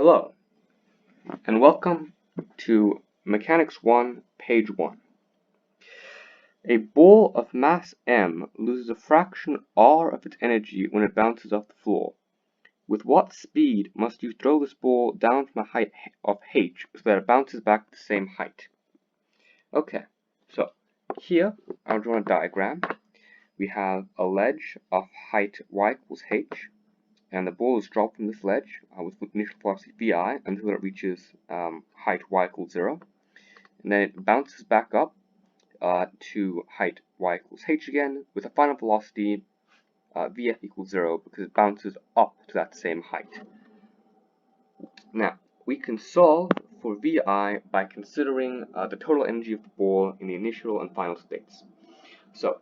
Hello, and welcome to Mechanics 1, page 1. A ball of mass m loses a fraction r of its energy when it bounces off the floor. With what speed must you throw this ball down from a height of h so that it bounces back to the same height? Okay, so here I'll draw a diagram. We have a ledge of height y equals h, and the ball is dropped from this ledge with initial velocity vi until it reaches height y equals 0, and then it bounces back up to height y equals h again with a final velocity vf equals 0 because it bounces up to that same height. Now, we can solve for vi by considering the total energy of the ball in the initial and final states. So,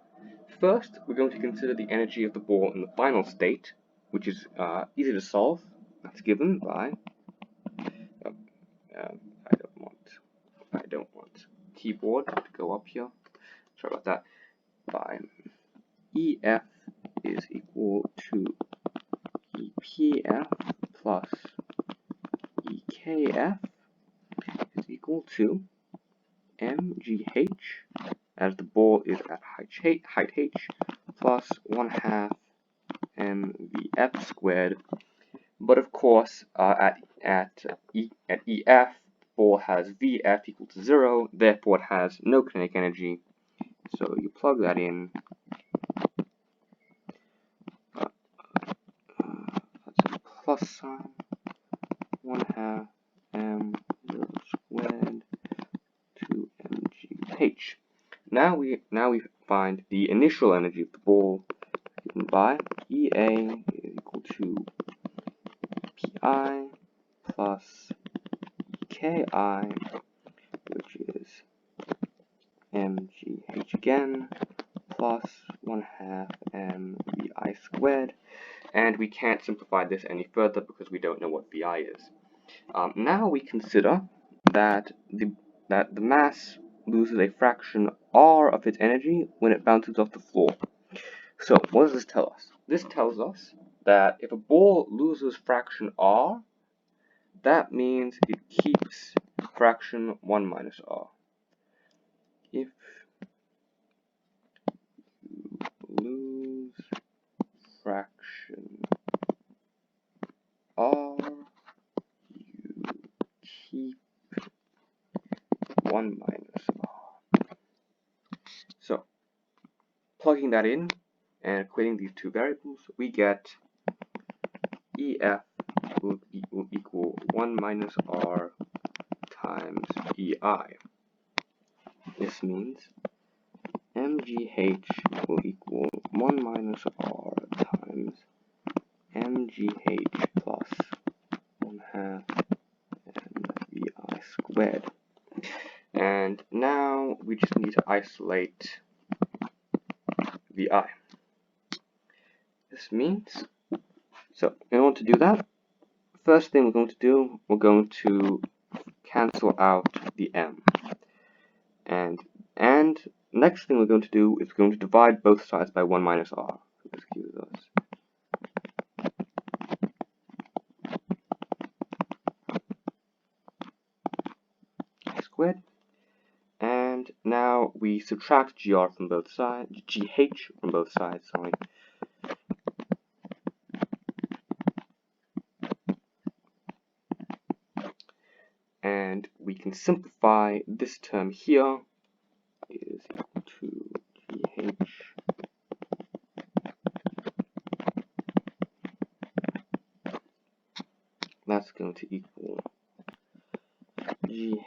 first we're going to consider the energy of the ball in the final state, which is easy to solve. That's given by I don't want keyboard to go up here. Sorry about that. By EF is equal to EPF plus EKF is equal to MGH, as the ball is at height h, plus 1/2 MVF squared. But of course, at EF, the ball has VF equal to 0, therefore it has no kinetic energy. So you plug that in. That's a plus sign. 1/2 m0 squared to mgh. Now we find the initial energy of the ball, given by EA is equal to PI plus EKI, which is mgh again, plus 1/2 mvi squared. And we can't simplify this any further because we don't know what vi is. Now we consider that the mass loses a fraction r of its energy when it bounces off the floor. So what does this tell us? This tells us that if a ball loses fraction r, that means it keeps fraction 1 minus r. If you lose fraction r, you keep 1 minus r. So, plugging that in and equating these two variables, we get EF will equal 1 minus r times EI. This means MGH will equal 1 minus r times MGH plus 1/2 MVI squared. And now we just need to isolate VI. This means, so in order to do that, first thing we're going to do, we're going to cancel out the m. And next thing we're going to do is we're going to divide both sides by 1 minus r. So this gives us squared. And now we subtract gr from both sides, gh from both sides, sorry. And we can simplify this term here is equal to gh that's going to equal gh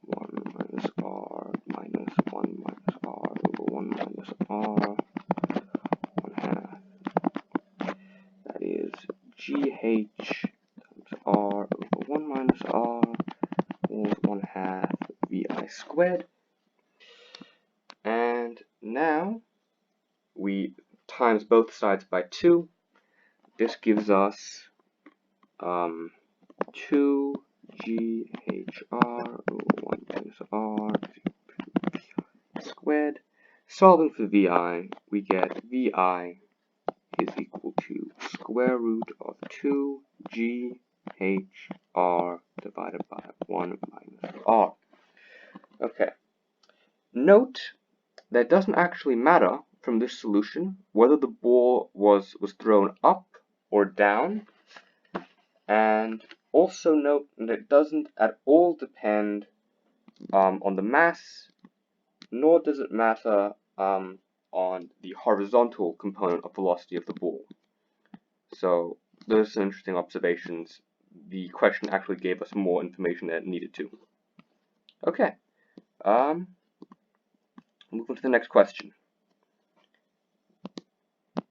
1 minus r minus 1 minus r over 1 minus r 1/2. That is gh times r over 1 minus r equals 1/2 vi squared. And now we times both sides by 2. This gives us 2 GHR over 1 minus R squared. Solving for VI, we get VI is equal to square root of 2 G hr divided by 1 minus r. Okay. Note that it doesn't actually matter from this solution whether the ball was thrown up or down, and also note that it doesn't at all depend on the mass, nor does it matter on the horizontal component of velocity of the ball. So those are some interesting observations. The question actually gave us more information than it needed to. Okay, move on to the next question.